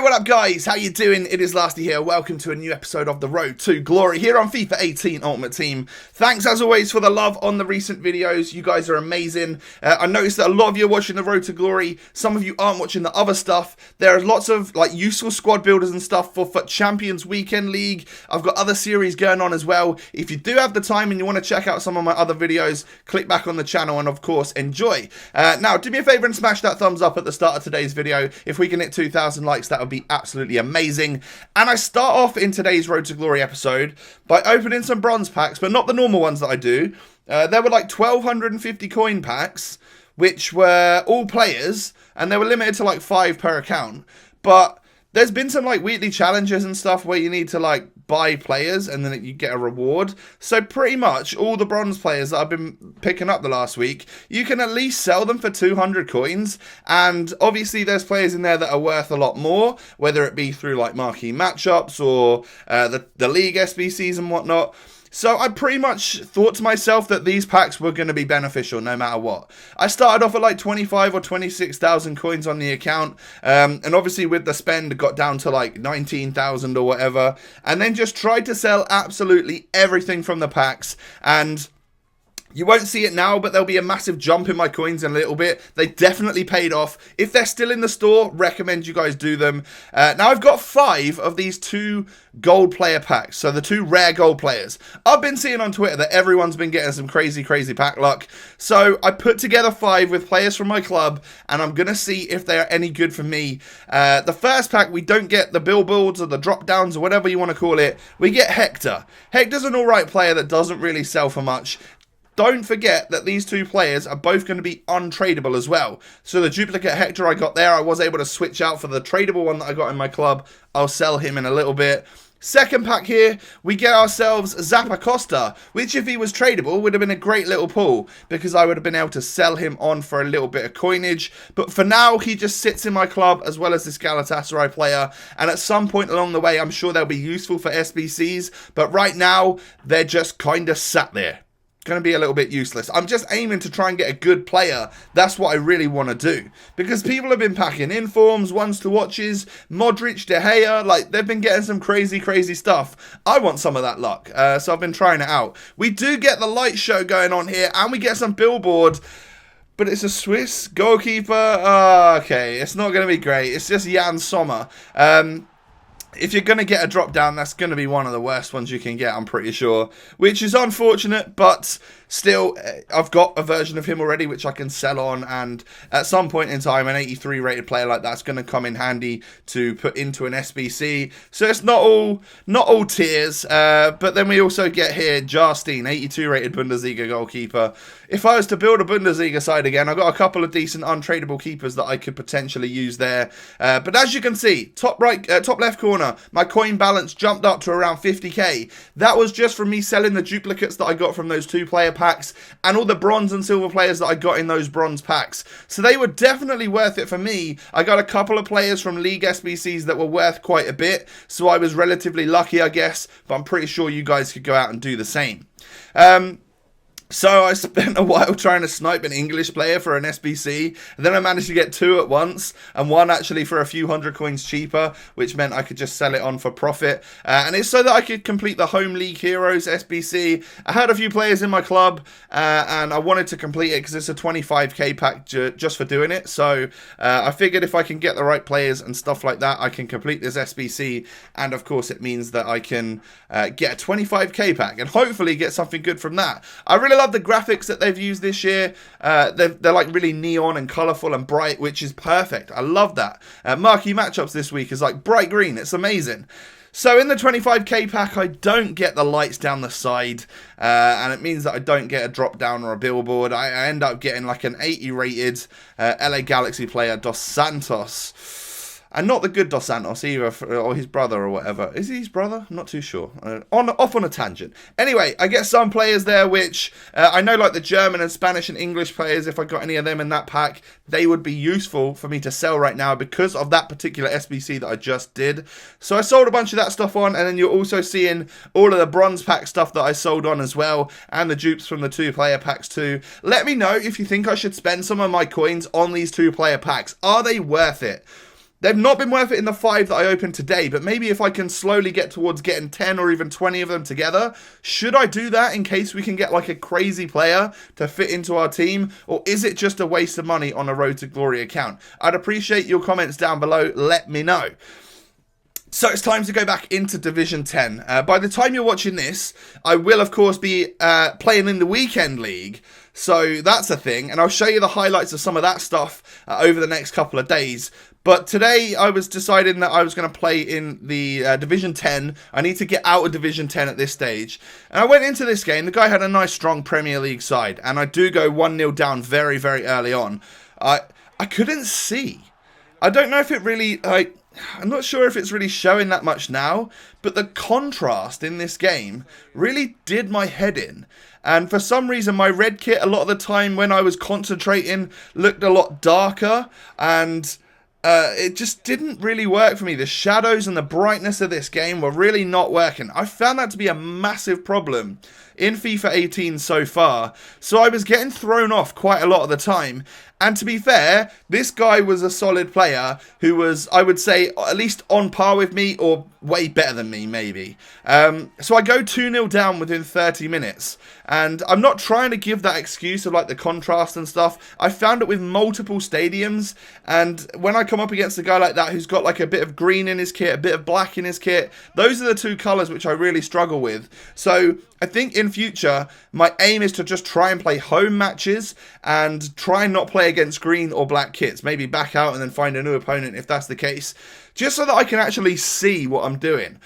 Hey, what up guys? How you doing? It is Lasty here. Welcome to a new episode of The Road to Glory here on FIFA 18 Ultimate Team. Thanks as always for the love on the recent videos. You guys are amazing. I noticed that a lot of you are watching The Road to Glory. Some of you aren't watching the other stuff. There are lots of useful squad builders and stuff for FUT Champions Weekend League. I've got other series going on as well. If you do have the time and you want to check out some of my other videos, click back on the channel and of course enjoy. Now do me a favor and smash that thumbs up at the start of today's video. If we can hit 2,000 likes, that would be absolutely amazing. And I start off in today's Road to Glory episode by opening some bronze packs, but not the normal ones that I do. There were like 1,250 coin packs, which were all players, and they were limited to like 5 per account. But there's been some weekly challenges and stuff where you need to buy players and then you get a reward. So pretty much all the bronze players that I've been picking up the last week, you can at least sell them for 200 coins. And obviously there's players in there that are worth a lot more, whether it be through marquee matchups or the league SBCs and whatnot. So I pretty much thought to myself that these packs were going to be beneficial no matter what. I started off at 25 or 26,000 coins on the account. And obviously with the spend got down to 19,000 or whatever. And then just tried to sell absolutely everything from the packs. And you won't see it now, but there'll be a massive jump in my coins in a little bit. They definitely paid off. If they're still in the store, recommend you guys do them. Now, I've got 5 of these 2 gold player packs. So the 2 rare gold players. I've been seeing on Twitter that everyone's been getting some crazy pack luck. So I put together 5 with players from my club, and I'm going to see if they are any good for me. The first pack, we don't get the billboards or the drop downs or whatever you want to call it. We get Hector. Hector's an alright player that doesn't really sell for much. Don't forget that these 2 players are both going to be untradeable as well. So the duplicate Hector I got there, I was able to switch out for the tradable one that I got in my club. I'll sell him in a little bit. Second pack here, we get ourselves Zappa Costa, which if he was tradable would have been a great little pull because I would have been able to sell him on for a little bit of coinage. But for now, he just sits in my club as well as this Galatasaray player. And at some point along the way, I'm sure they'll be useful for SBCs. But right now, they're just kind of sat there. Going to be a little bit useless. I'm just aiming to try and get a good player. That's what I really want to do. Because people have been packing informs, ones to watches, Modric, De Gea. They've been getting some crazy stuff. I want some of that luck. So I've been trying it out. We do get the light show going on here. And we get some billboard. But it's a Swiss goalkeeper. Okay, it's not going to be great. It's just Jan Sommer. If you're going to get a drop down, that's going to be one of the worst ones you can get, I'm pretty sure. Which is unfortunate, but still, I've got a version of him already, which I can sell on. And at some point in time, an 83 rated player like that's going to come in handy to put into an SBC. So it's not all tears. But then we also get here Jarstein, 82 rated Bundesliga goalkeeper. If I was to build a Bundesliga side again, I've got a couple of decent untradeable keepers that I could potentially use there. But as you can see, top left corner, my coin balance jumped up to around 50k. That was just from me selling the duplicates that I got from those 2 player packs and all the bronze and silver players that I got in those bronze packs. So they were definitely worth it for me. I got a couple of players from League SBCs that were worth quite a bit. So I was relatively lucky, I guess. But I'm pretty sure you guys could go out and do the same. So I spent a while trying to snipe an English player for an SBC, and then I managed to get 2 at once, and one actually for a few hundred coins cheaper, which meant I could just sell it on for profit. And it's so that I could complete the Home League Heroes SBC. I had a few players in my club, and I wanted to complete it because it's a 25k pack just for doing it. So I figured if I can get the right players and stuff like that, I can complete this SBC, and of course it means that I can get a 25k pack and hopefully get something good from that. I really love the graphics that they've used this year. They're really neon and colourful and bright, which is perfect. I love that. Marquee matchups this week is bright green. It's amazing. So in the 25k pack, I don't get the lights down the side, and it means that I don't get a drop down or a billboard. I end up getting an 80 rated LA Galaxy player, Dos Santos. And not the good Dos Santos either, or his brother or whatever. Is he his brother? I'm not too sure. Off on a tangent. Anyway, I get some players there which I know the German and Spanish and English players, if I got any of them in that pack, they would be useful for me to sell right now because of that particular SBC that I just did. So I sold a bunch of that stuff on, and then you're also seeing all of the bronze pack stuff that I sold on as well, and the dupes from the 2 player packs too. Let me know if you think I should spend some of my coins on these 2 player packs. Are they worth it? They've not been worth it in the 5 that I opened today, but maybe if I can slowly get towards getting 10 or even 20 of them together, should I do that in case we can get like a crazy player to fit into our team? Or is it just a waste of money on a Road to Glory account? I'd appreciate your comments down below. Let me know. So it's time to go back into Division 10. By the time you're watching this, I will, of course, be playing in the Weekend League. So that's a thing. And I'll show you the highlights of some of that stuff over the next couple of days. But today I was deciding that I was going to play in the Division 10. I need to get out of Division 10 at this stage. And I went into this game. The guy had a nice, strong Premier League side. And I do go 1-0 down very, very early on. I couldn't see. I don't know if it really... I'm not sure if it's really showing that much now, but the contrast in this game really did my head in. And for some reason, my red kit, a lot of the time when I was concentrating, looked a lot darker, and it just didn't really work for me. The shadows and the brightness of this game were really not working. I found that to be a massive problem in FIFA 18 so far, so I was getting thrown off quite a lot of the time. And to be fair, this guy was a solid player who was, I would say, at least on par with me or way better than me, maybe. So I go 2-0 down within 30 minutes. And I'm not trying to give that excuse of like the contrast and stuff. I found it with multiple stadiums. And when I come up against a guy like that who's got like a bit of green in his kit, a bit of black in his kit, those are the two colours which I really struggle with. So I think in future, my aim is to just try and play home matches and try and not play against green or black kits. Maybe back out and then find a new opponent if that's the case. Just so that I can actually see what I'm doing.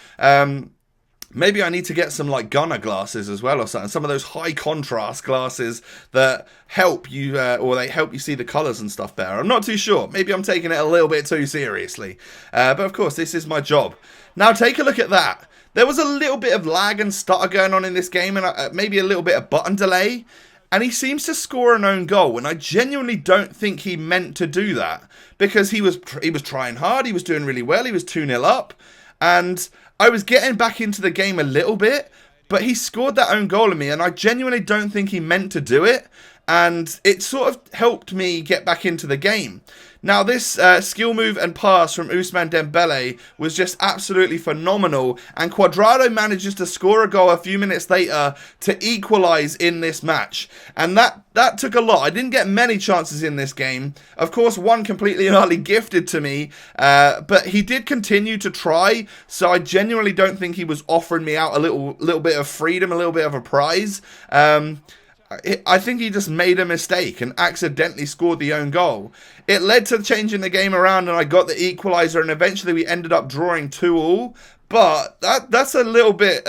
Maybe I need to get some like gunner glasses as well or something. Some of those high contrast glasses that help you, or they help you see the colours and stuff better. I'm not too sure. Maybe I'm taking it a little bit too seriously. But of course, this is my job. Now take a look at that. There was a little bit of lag and stutter going on in this game, and maybe a little bit of button delay. And he seems to score an own goal, and I genuinely don't think he meant to do that, because he was trying hard, he was doing really well, he was 2-0 up, and I was getting back into the game a little bit, but he scored that own goal in me, and I genuinely don't think he meant to do it, and it sort of helped me get back into the game. Now this skill move and pass from Ousmane Dembele was just absolutely phenomenal, and Cuadrado manages to score a goal a few minutes later to equalise in this match, and that took a lot. I didn't get many chances in this game. Of course, one completely and utterly gifted to me, but he did continue to try, so I genuinely don't think he was offering me out a little bit of freedom, a little bit of a prize. I think he just made a mistake and accidentally scored the own goal. It led to changing the game around, and I got the equaliser, and eventually we ended up drawing 2-2. But that's a little bit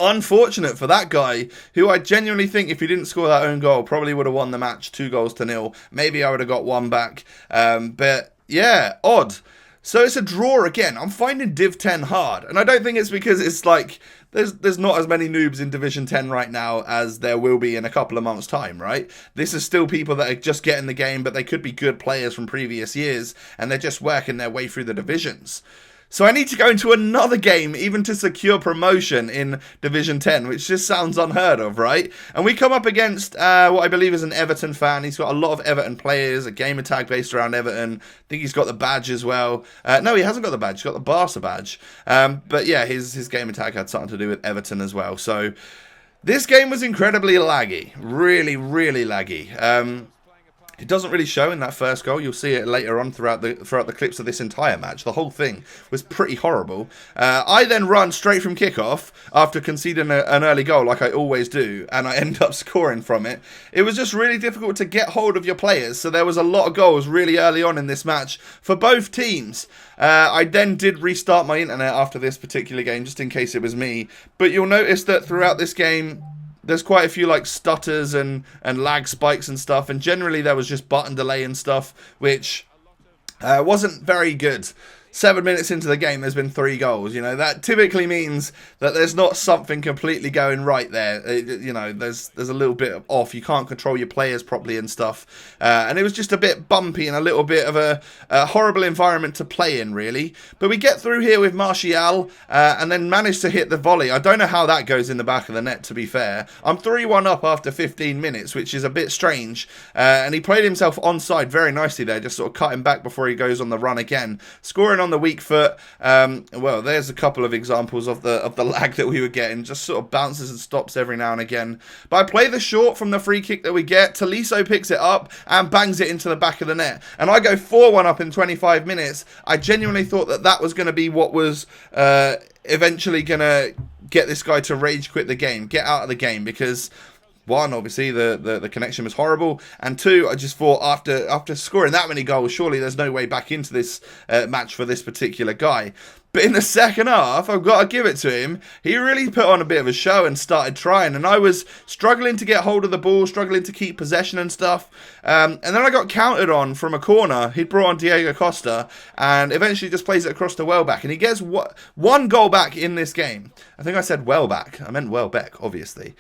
unfortunate for that guy, who I genuinely think if he didn't score that own goal probably would have won the match 2-0. Maybe I would have got one back. But yeah, odd. So it's a draw again. I'm finding Div 10 hard, and I don't think it's because it's like there's not as many noobs in Division 10 right now as there will be in a couple of months' time, right? This is still people that are just getting the game, but they could be good players from previous years, and they're just working their way through the divisions. So I need to go into another game even to secure promotion in Division 10, which just sounds unheard of, right? And we come up against what I believe is an Everton fan. He's got a lot of Everton players, a gamer tag based around Everton. I think he's got the badge as well. No, he hasn't got the badge. He's got the Barca badge. But yeah, his gamer tag had something to do with Everton as well. So this game was incredibly laggy. Really, really laggy. It doesn't really show in that first goal. You'll see it later on throughout the clips of this entire match. The whole thing was pretty horrible. I then run straight from kickoff after conceding an early goal, like I always do, and I end up scoring from it. It was just really difficult to get hold of your players, so there was a lot of goals really early on in this match for both teams. I then did restart my internet after this particular game, just in case it was me. But you'll notice that throughout this game, there's quite a few like stutters and lag spikes and stuff, and generally there was just button delay and stuff, which wasn't very good. 7 minutes into the game, there's been 3 goals. You know, that typically means that there's not something completely going right there. You know, there's a little bit off. You can't control your players properly and stuff. And it was just a bit bumpy and a little bit of a horrible environment to play in, really. But we get through here with Martial and then manage to hit the volley. I don't know how that goes in the back of the net, to be fair. I'm 3-1 up after 15 minutes, which is a bit strange. And he played himself onside very nicely there, just sort of cut him back before he goes on the run again. Scoring on the weak foot. Well, there's a couple of examples of the lag that we were getting. Just sort of bounces and stops every now and again. But I play the short from the free kick that we get. Tolisso picks it up and bangs it into the back of the net. And I go 4-1 up in 25 minutes. I genuinely thought that was going to be what was eventually going to get this guy to rage quit the game, get out of the game, because one, obviously, the connection was horrible, and two, I just thought after scoring that many goals, surely there's no way back into this match for this particular guy. But in the second half, I've got to give it to him. He really put on a bit of a show and started trying, and I was struggling to get hold of the ball, struggling to keep possession and stuff. And then I got countered on from a corner. He'd brought on Diego Costa, and eventually just plays it across to Welbeck, and he gets one goal back in this game. I think I said Welbeck. I meant Welbeck, obviously.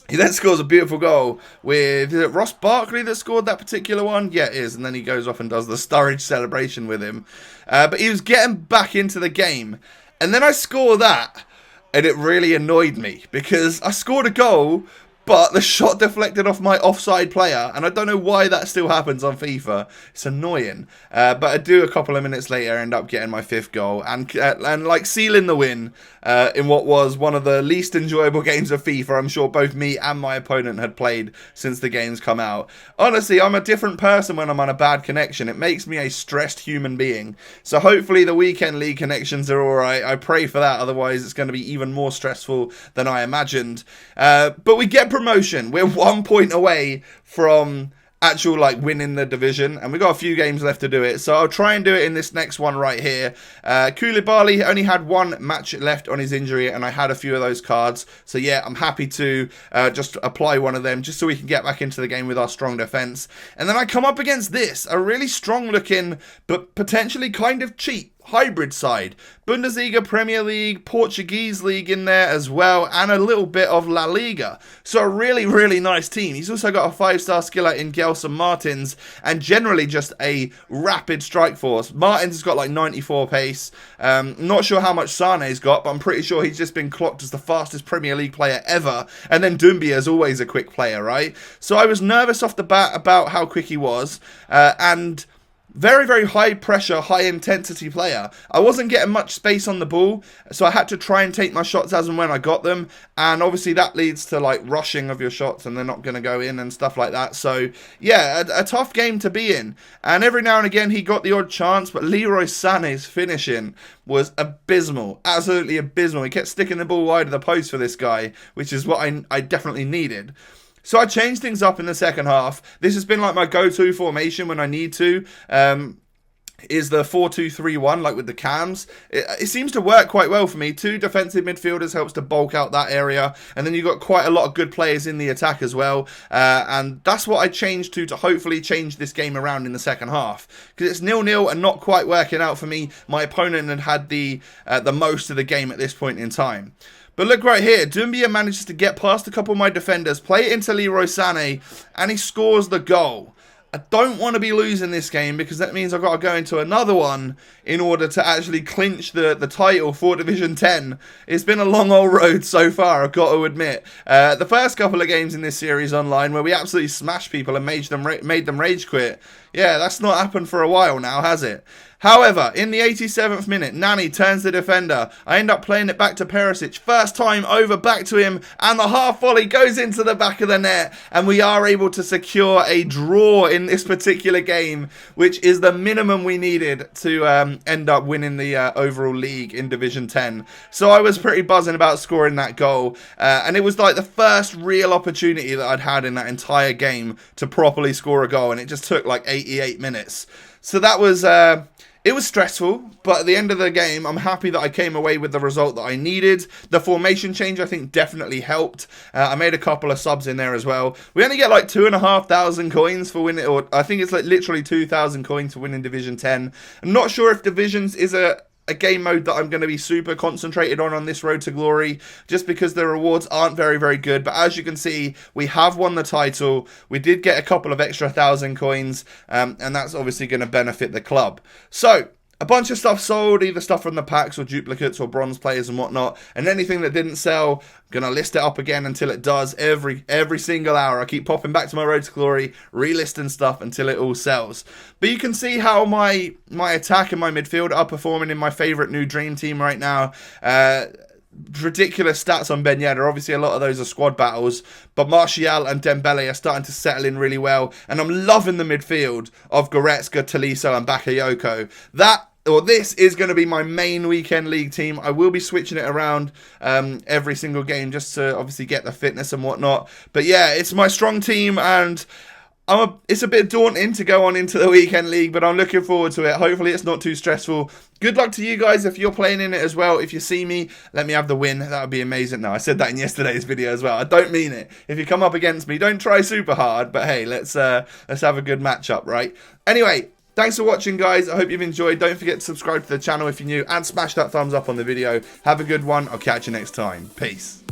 He then scores a beautiful goal with, is it Ross Barkley that scored that particular one? Yeah, it is. And then he goes off and does the Sturridge celebration with him. But he was getting back into the game. And then I score that. And it really annoyed me because I scored a goal, but the shot deflected off my offside player, and I don't know why that still happens on FIFA. It's annoying. But I do a couple of minutes later end up getting my 5th goal and like sealing the win in what was one of the least enjoyable games of FIFA I'm sure both me and my opponent had played since the game's come out. Honestly, I'm a different person when I'm on a bad connection. It makes me a stressed human being. So hopefully the weekend league connections are alright. I pray for that, otherwise it's going to be even more stressful than I imagined. But we get promotion. We're 1 point away from actual winning the division, and we've got a few games left to do it, so I'll try and do it in this next one right here. Koulibaly only had 1 match left on his injury, and I had a few of those cards, so yeah, I'm happy to just apply one of them just so we can get back into the game with our strong defense. And then I come up against this, a really strong looking but potentially kind of cheap hybrid side. Bundesliga, Premier League, Portuguese League in there as well, and a little bit of La Liga. So a really, really nice team. He's also got a 5-star skiller in Gelson Martins, and generally just a rapid strike force. Martins has got 94 pace. Not sure how much Sane's got, but I'm pretty sure he's just been clocked as the fastest Premier League player ever. And then Doumbia is always a quick player, right? So I was nervous off the bat about how quick he was, and very, very high pressure, high intensity player. I wasn't getting much space on the ball, so I had to try and take my shots as and when I got them. And obviously that leads to rushing of your shots and they're not going to go in and stuff like that. So yeah, a tough game to be in. And every now and again he got the odd chance, but Leroy Sané's finishing was abysmal. Absolutely abysmal. He kept sticking the ball wide of the post for this guy, which is what I definitely needed. So I changed things up in the second half. This has been my go-to formation when I need to. Is the 4-2-3-1, with the cams. It seems to work quite well for me. 2 defensive midfielders helps to bulk out that area. And then you've got quite a lot of good players in the attack as well. And that's what I changed to hopefully change this game around in the second half. Because it's 0-0 and not quite working out for me. My opponent had the most of the game at this point in time. But look right here, Doumbia manages to get past a couple of my defenders, play it into Leroy Sané, and he scores the goal. I don't want to be losing this game because that means I've got to go into another one in order to actually clinch the title for Division 10. It's been a long old road so far, I've got to admit. The first couple of games in this series online where we absolutely smashed people and made them rage quit. Yeah, that's not happened for a while now, has it? However, in the 87th minute, Nani turns the defender. I end up playing it back to Perisic. First time over, back to him, and the half volley goes into the back of the net, and we are able to secure a draw in this particular game, which is the minimum we needed to end up winning the overall league in Division 10. So I was pretty buzzing about scoring that goal, and it was the first real opportunity that I'd had in that entire game to properly score a goal, and it just took 88 minutes. So that was It was stressful, but at the end of the game, I'm happy that I came away with the result that I needed. The formation change, I think, definitely helped. I made a couple of subs in there as well. We only get like 2,500 coins for winning, or I think it's like literally 2,000 coins for winning Division 10. I'm not sure if Divisions is a game mode that I'm going to be super concentrated on this road to glory, just because the rewards aren't very, very good. But as you can see, we have won the title. We did get a couple of extra 1,000 coins, and that's obviously going to benefit the club. So a bunch of stuff sold, either stuff from the packs or duplicates or bronze players and whatnot, and anything that didn't sell, I'm going to list it up again until it does. Every single hour I keep popping back to my road to glory, relisting stuff until it all sells. But you can see how my attack and my midfield are performing in my favourite new dream team right now. Ridiculous stats on Ben Yedder. Obviously a lot of those are squad battles, but Martial and Dembele are starting to settle in really well, and I'm loving the midfield of Goretzka, Tolisso and Bakayoko. This is going to be my main weekend league team. I will be switching it around every single game just to obviously get the fitness and whatnot. But yeah, it's my strong team, and it's a bit daunting to go on into the weekend league, but I'm looking forward to it. Hopefully it's not too stressful. Good luck to you guys if you're playing in it as well. If you see me, let me have the win. That would be amazing. No, I said that in yesterday's video as well. I don't mean it. If you come up against me, don't try super hard. But hey, let's have a good matchup, right? Anyway, thanks for watching, guys. I hope you've enjoyed. Don't forget to subscribe to the channel if you're new, and smash that thumbs up on the video. Have a good one. I'll catch you next time. Peace.